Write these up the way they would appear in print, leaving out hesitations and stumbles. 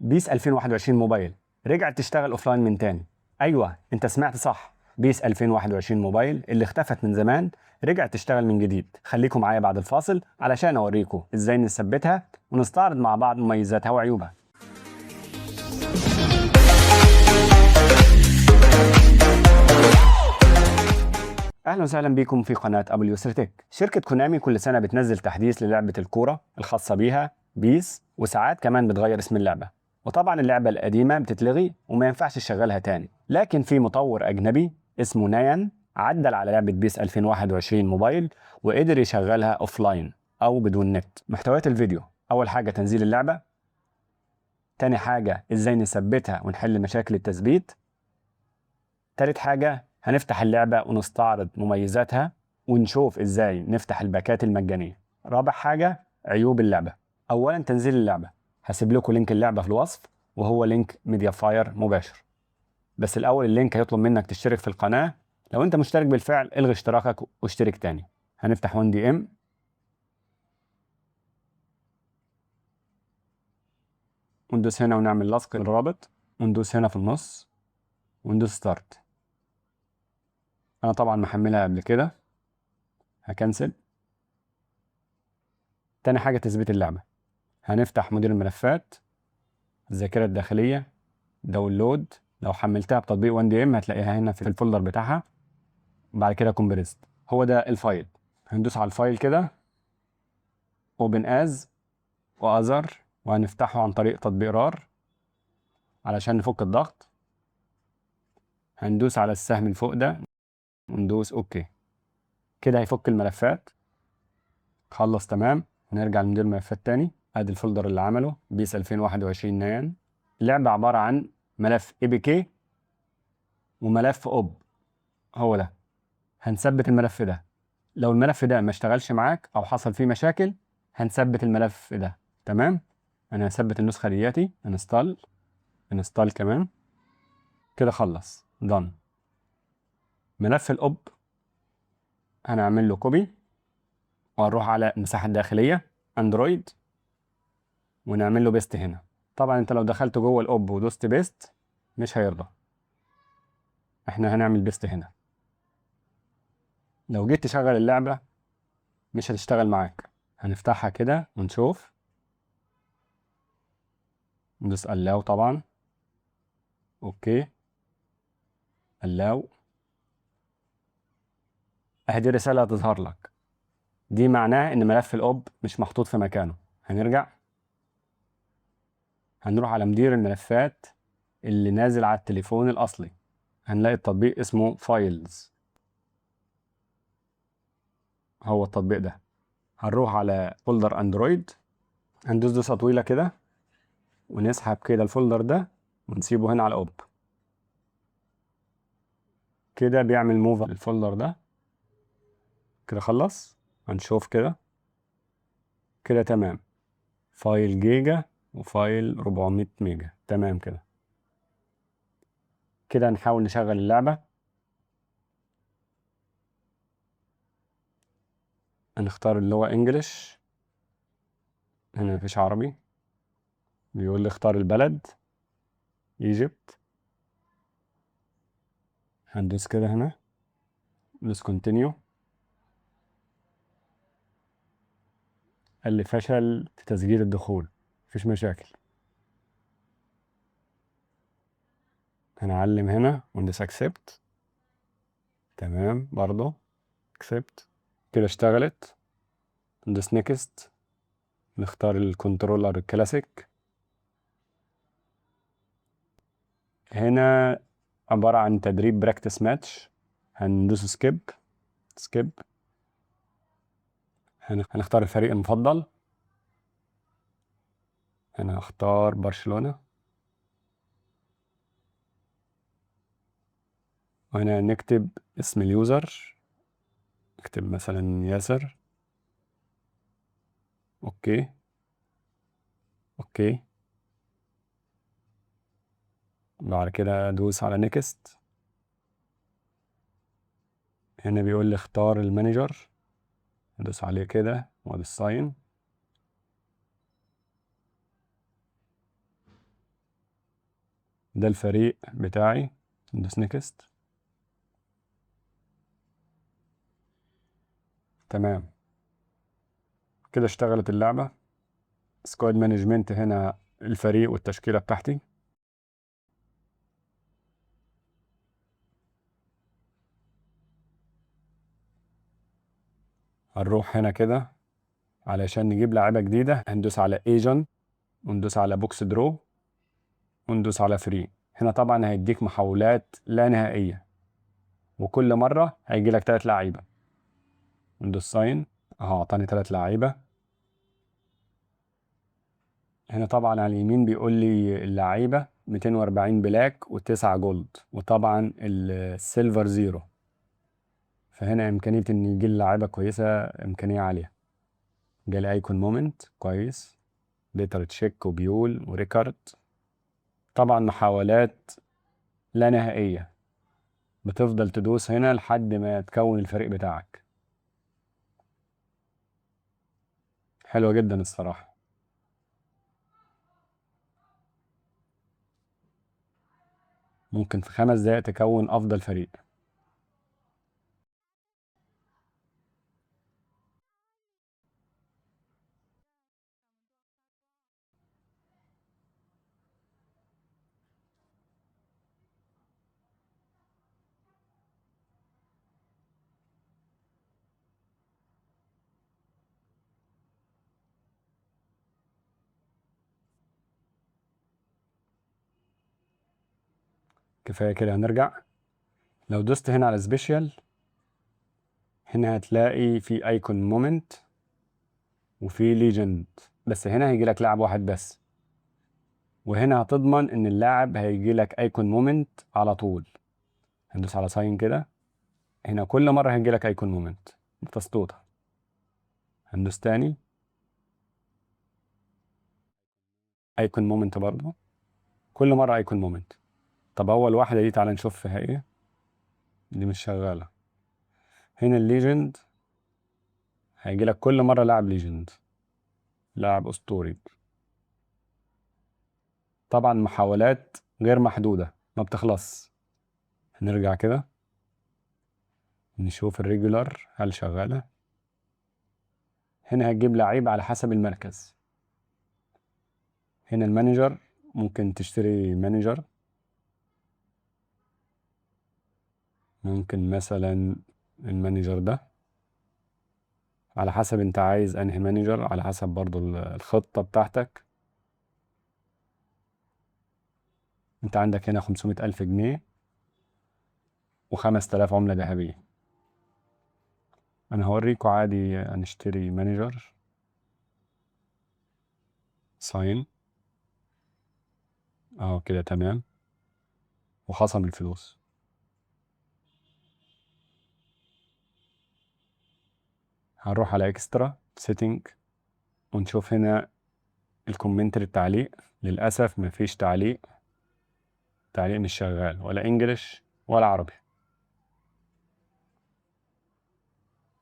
بيس 2021 موبايل رجعت تشتغل اوفلاين من تاني. ايوه انت سمعت صح، بيس 2021 موبايل اللي اختفت من زمان رجعت تشتغل من جديد. خليكم معايا بعد الفاصل علشان اوريكم ازاي نثبتها ونستعرض مع بعض مميزاتها وعيوبها. اهلا وسهلا بكم في قناه ابو اليسر تك. شركه كونامي كل سنه بتنزل تحديث للعبه الكوره الخاصه بيها بيس، وساعات كمان بتغير اسم اللعبه. وطبعا اللعبه القديمه بتتلغي وما ينفعش تشغلها تاني، لكن في مطور اجنبي اسمه نايان عدل على لعبه بيس 2021 موبايل وقدر يشغلها اوفلاين او بدون نت. محتويات الفيديو: اول حاجه تنزيل اللعبه، تاني حاجه ازاي نثبتها ونحل مشاكل التثبيت، تالت حاجة هنفتح اللعبة ونستعرض مميزاتها ونشوف ازاي نفتح الباكات المجانية. رابع حاجة عيوب اللعبة. اولا تنزيل اللعبة، هسيب لكم لينك اللعبة في الوصف وهو لينك ميديا فاير مباشر. بس الاول اللينك هيطلب منك تشترك في القناة. لو انت مشترك بالفعل الغي اشتراكك واشترك تاني. هنفتح 1 دي ام، وندوس هنا ونعمل لصق للرابط، وندوس هنا في النص وندوس ستارت. انا طبعا محملها قبل كده، هكنسل. تاني حاجة تثبيت اللعبة، هنفتح مدير الملفات، الذاكرة الداخلية، داونلود. لو حملتها بتطبيق 1 دي ام هتلاقيها هنا في الفولدر بتاعها. بعد كده كومبريست، هو ده الفايل. هندوس على الفايل كده، اوبن از واذر، وهنفتحه عن طريق تطبيق رار علشان نفك الضغط. هندوس على السهم اللي فوق ده وندوس اوكي. كده هيفك الملفات. خلص تمام. هنرجع لمدير الملفات تاني. ادي الفولدر اللي عمله بيس 2021 نيان. اللعبة عبارة عن ملف اي بي كي وملف اوب، هو ده. هنثبت الملف ده. لو الملف ده ما اشتغلش معاك او حصل فيه مشاكل هنثبت الملف ده. تمام. انا هثبت النسخه دياتي، انستال كمان. كده خلص done. ملف الاب هنعمل له كوبي وهنروح على المساحه الداخليه اندرويد ونعمل له بيست هنا. طبعا انت لو دخلت جوه الاب ودوست بيست مش هيرضى، احنا هنعمل بيست هنا. لو جيت تشغل اللعبه مش هتشتغل معاك. هنفتحها كده ونشوف، ندوس allow طبعا، اوكي allow. اهي رسالة هتظهر لك، دي معناه ان ملف الاب مش محطوط في مكانه. هنرجع، هنروح على مدير الملفات اللي نازل على التليفون الاصلي. هنلاقي التطبيق اسمه فايلز، هو التطبيق ده. هنروح على فولدر اندرويد، هندوس دوسة طويلة كده ونسحب كده الفولدر ده ونسيبه هنا على الاب. كده بيعمل موف للفولدر ده. كده خلص. هنشوف كده، كده تمام. فايل جيجا وفايل 400 ميجا، تمام كده. كده نحاول نشغل اللعبة. هنختار اللغة انجلش، هنا مفيش عربي. بيقول لي اختار البلد ايجيبت. هندوس كده هنا، ندوس كونتينيو. قال لي فشل في تسجيل الدخول، مفيش مشاكل. هنعلم هنا وندوس اكسبت، تمام برضو اكسبت. كده اشتغلت. ندوس نيكست، نختار الكنترولر الكلاسيك. هنا عبارة عن تدريب براكتس ماتش. هندوس سكيب، سكيب. هنختار الفريق المفضل. هنا هختار برشلونة، وهنا نكتب اسم اليوزر، نكتب مثلا ياسر. اوكي اوكي. بعد كده ادوس على نيكست. هنا بيقول لي اختار المانجر، ادوس عليه كده وادوس ساين. ده الفريق بتاعي. ندوس نيكست. تمام كده اشتغلت اللعبة. سكواد مانجمنت هنا الفريق والتشكيلة بتاعتي. هنروح هنا كده علشان نجيب لاعيبة جديدة، هندوس على ايجنت وندوس على بوكس درو وندوس على فري. هنا طبعا هيديك محاولات لا نهائية، وكل مرة هيجي لك 3 لعيبة. ندوس ساين اهو اعطاني 3 لعيبة. هنا طبعا على اليمين بيقول لي اللعيبة 240 بلاك و9 جولد، وطبعا السيلفر زيرو. فهنا امكانية ان يجي لي لعيبة كويسة امكانية عالية. جالي ايكون مومنت كويس، ليتر تشيك وبيول وريكارد. طبعا محاولات لا نهائية، بتفضل تدوس هنا لحد ما تكون الفريق بتاعك. حلوة جدا الصراحة. ممكن في 5 دقايق تكون أفضل فريق. كفاية كده هنرجع. لو دوست هنا على سبيشال، هنا هتلاقي في ايكون مومنت وفي ليجند، بس هنا هيجي لك لاعب واحد بس. وهنا هتضمن ان اللاعب هيجي لك ايكون مومنت على طول. هندوس على ساين كده، هنا كل مرة هيجي لك ايكون مومنت متسطوطة. هندوس تاني ايكون مومنت برضه، كل مرة ايكون مومنت. طب اول واحدة دي تعالى نشوف فيها ايه. دي مش شغالة. هنا الليجند هيجي لك كل مرة لاعب ليجند، لاعب اسطوري. طبعا محاولات غير محدودة ما بتخلص. هنرجع كده نشوف الريجولار هل شغالة. هنا هتجيب لعيب على حسب المركز. هنا المانجر ممكن تشتري مانجر، ممكن مثلا المانجر ده على حسب انت عايز انهي مانجر، على حسب برضو الخطة بتاعتك. انت عندك هنا 500,000 جنيه و5000 عملة ذهبية. انا هوريكم عادي هنشتري مانجر. ساين اهو كده تمام، وخصم الفلوس. هنروح على اكسترا سيتنج ونشوف هنا الكومنتري التعليق. للأسف مفيش تعليق، تعليق مش شغال ولا انجليش ولا عربي.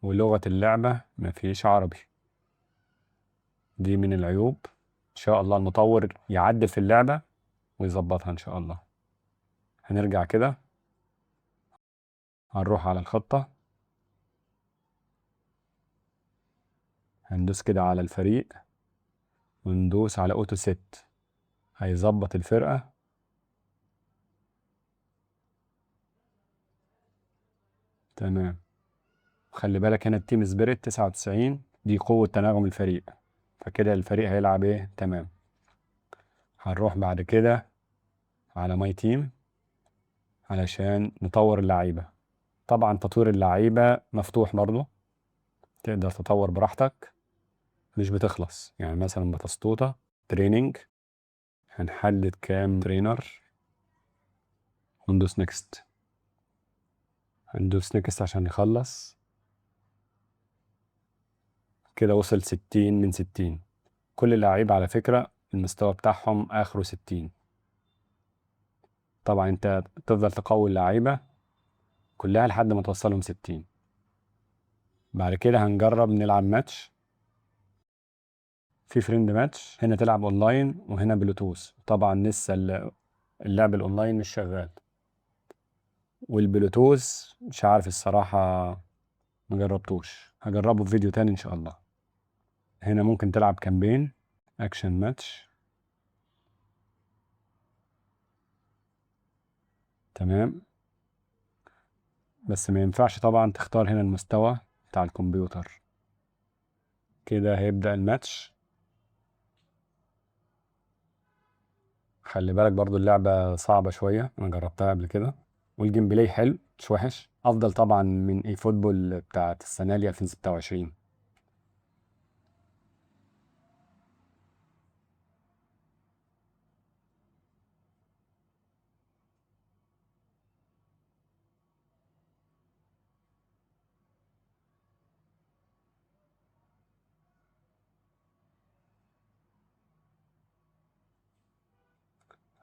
ولغة اللعبة مفيش عربي، دي من العيوب. ان شاء الله المطور يعدل في اللعبة ويظبطها ان شاء الله. هنرجع كده، هنروح على الخطة، هندوس كده على الفريق وندوس على اوتو سيت، هيظبط الفرقة. تمام. خلي بالك هنا التيم سبيريت 99 دي قوة تناغم الفريق، فكده الفريق هيلعب ايه تمام. هنروح بعد كده على ماي تيم علشان نطور اللعيبة. طبعا تطوير اللعيبة مفتوح برضه، تقدر تطور براحتك، مش بتخلص. يعني مثلا بتسطوطة تريننج، هنحدد كام ترينر وندوس نيكست. هندوس نيكست عشان يخلص. كده وصل 60 من 60. كل لعيب على فكرة المستوى بتاعهم آخره 60. طبعا انت تفضل تقوي اللعيبة كلها لحد ما توصلهم 60. بعد كده هنجرب نلعب ماتش. في فريند ماتش هنا تلعب اونلاين وهنا بلوتوث. طبعا لسه اللعب الاونلاين مش شغال، والبلوتوث مش عارف الصراحة، ما جربتوش، هجربه في فيديو تاني ان شاء الله. هنا ممكن تلعب كامبين، اكشن ماتش، تمام. بس ما ينفعش طبعا تختار هنا المستوى بتاع الكمبيوتر. كده هيبدأ الماتش. خلي بالك برضو اللعبة صعبة شوية، انا جربتها قبل كده، والجيم بلاي حلو مش وحش، افضل طبعا من اي فوتبول بتاعت السنة دي 2026.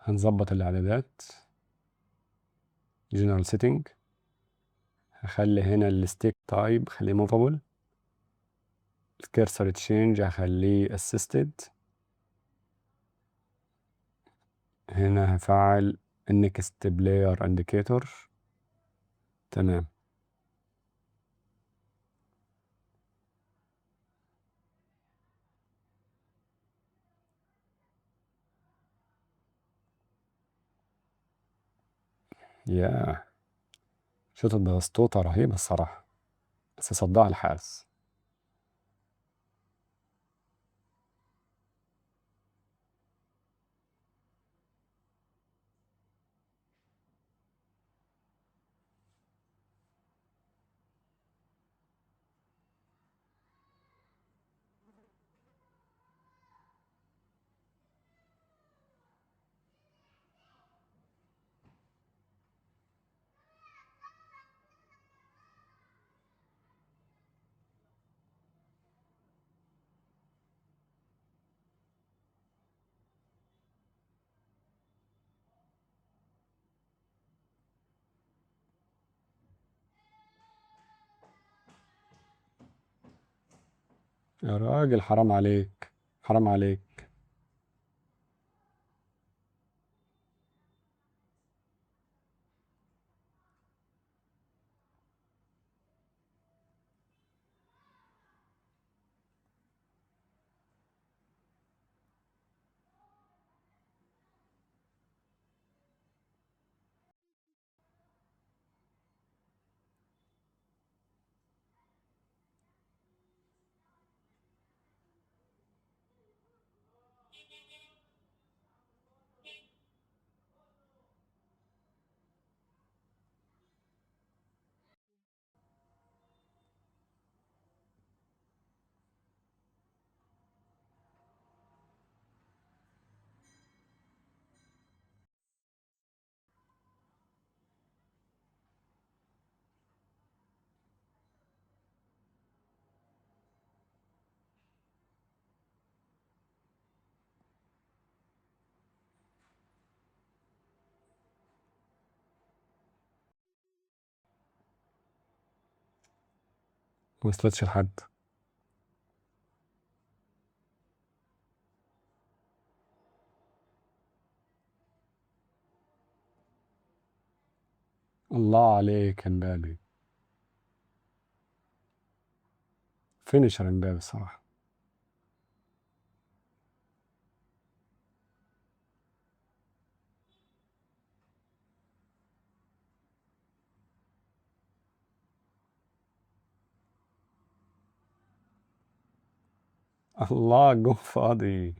هنظبط الاعدادات، جنرال سيتنج، هخلي هنا الستيك تايب خليه موفابل، الكيرسر تشينج هخليه اسيستد، هنا هفعل النكست بلاير انديكيتور، تمام. يا شوط البسطوطة رهيبة الصراحة، بس صدها الحارس. يا راجل حرام عليك، حرام عليك. ما وصلتش لحد. الله عليك يا مبابي، فينيشر مبابي الصراحة. الله الجون فاضي.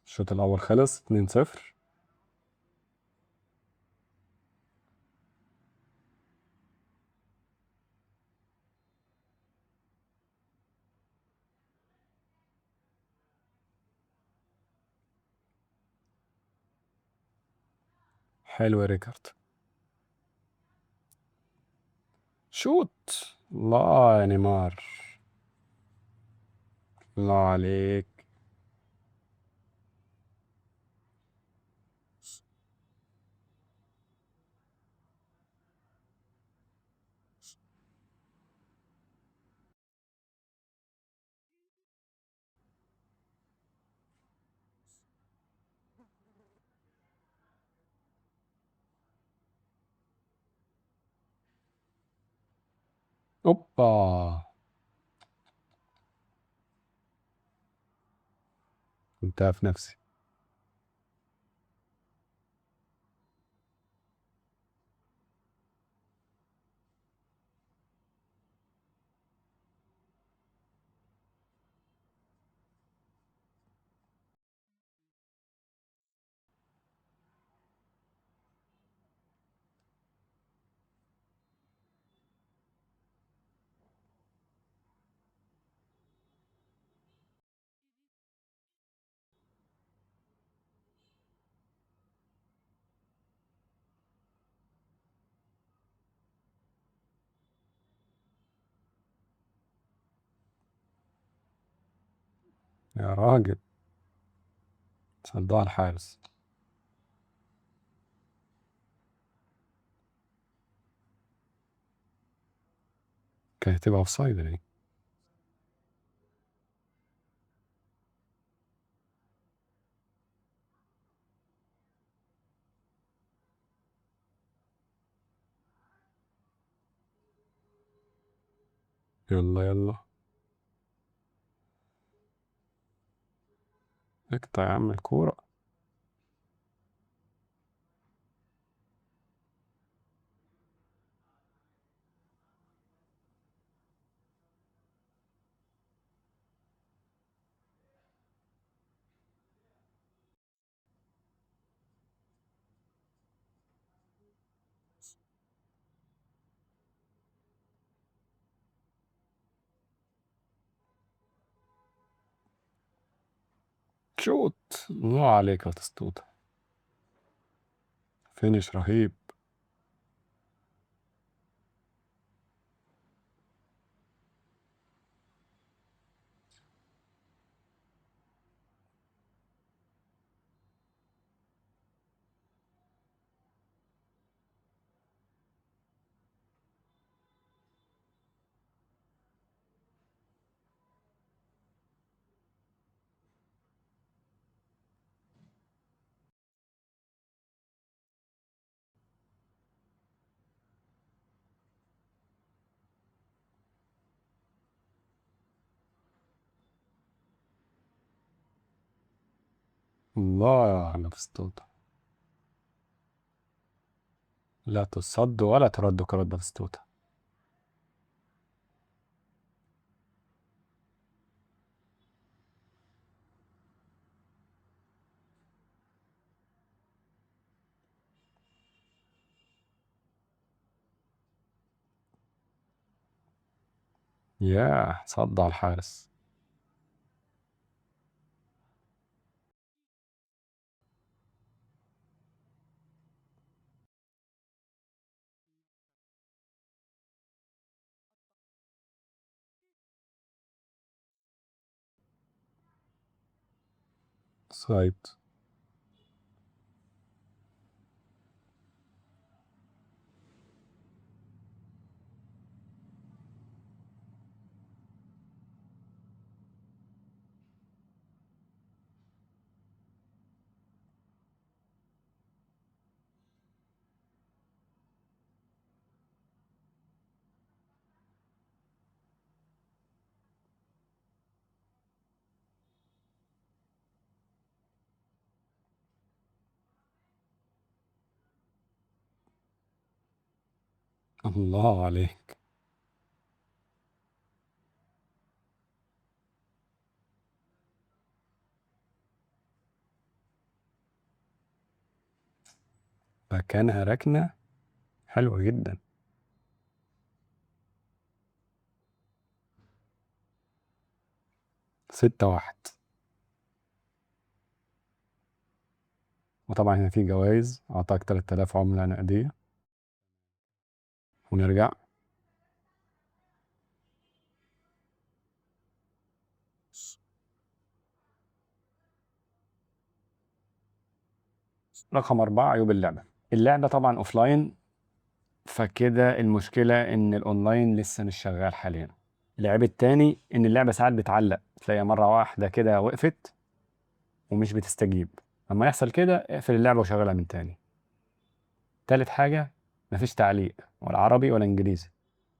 الشوط الأول خلص 2-0. حلو يا ريكارد. شوت. الله يا نيمار. الله عليك. اوبا. كنت في نفسي. يا راجل. صدها الحارس. كانت هتبقى اوفسايد دي. يلا يلا. اقطع يا عم الكورة. شوت. الله عليك يا تسطوطة. فينش رهيب. الله على بسطوطة. لا تصد ولا ترد كرة بسطوطة. ياه صد على الحارس. سايد. الله عليك. مكانها ركنة حلوة جدا. 6-1. وطبعا هنا في جوائز. أعطاك 3000 عملة نقدية. ونرجع. رقم 4 عيوب اللعبة طبعا اوفلاين، فكده المشكلة ان الاونلاين لسه مش شغال حاليا. العيب التاني ان اللعبة ساعات بتعلق، تلاقيها مرة واحدة كده وقفت ومش بتستجيب. اما يحصل كده اقفل اللعبة وشغلها من تاني. تالت حاجة، مفيش تعليق ولا عربي ولا انجليزي،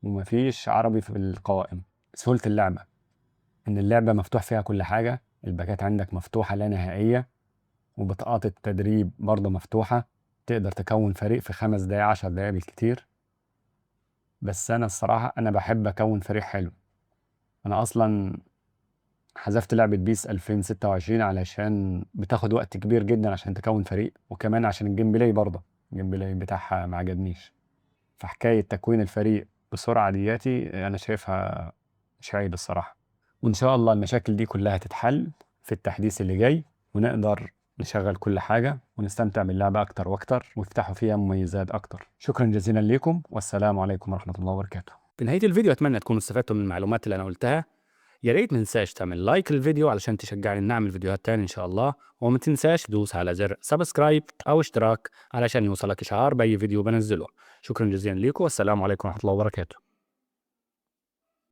ومفيش عربي في القوائم. سهولة اللعبة ان اللعبة مفتوح فيها كل حاجة، الباكات عندك مفتوحة لا نهائية، وبطاقات التدريب برضه مفتوحة، تقدر تكون فريق في 5 دقايق 10 دقايق بالكتير. بس أنا الصراحة أنا بحب أكون فريق حلو. أنا أصلا حذفت لعبة بيس 2026 علشان بتاخد وقت كبير جدا عشان تكون فريق، وكمان عشان الجيم بلاي برضه الجيم بلاي بتاعها ما عجبنيش. فحكاية تكوين الفريق بسرعة دياتي أنا شايفها مش عيب الصراحة. وإن شاء الله المشاكل دي كلها تتحل في التحديث اللي جاي، ونقدر نشغل كل حاجة ونستمتع باللعبة أكتر وأكتر، ويفتحوا فيها مميزات أكتر. شكرا جزيلا لكم، والسلام عليكم ورحمة الله وبركاته. في نهاية الفيديو أتمنى تكونوا استفدتوا من المعلومات اللي أنا قلتها. يا ريت ما تنساش تعمل لايك للفيديو علشان تشجعني نعمل فيديوهات تاني إن شاء الله، وما تنساش تدوس على زر سبسكرايب أو اشتراك علشان يوصلك إشعار بأي فيديو بنزله. شكرا جزيلا لكم، والسلام عليكم ورحمة الله وبركاته.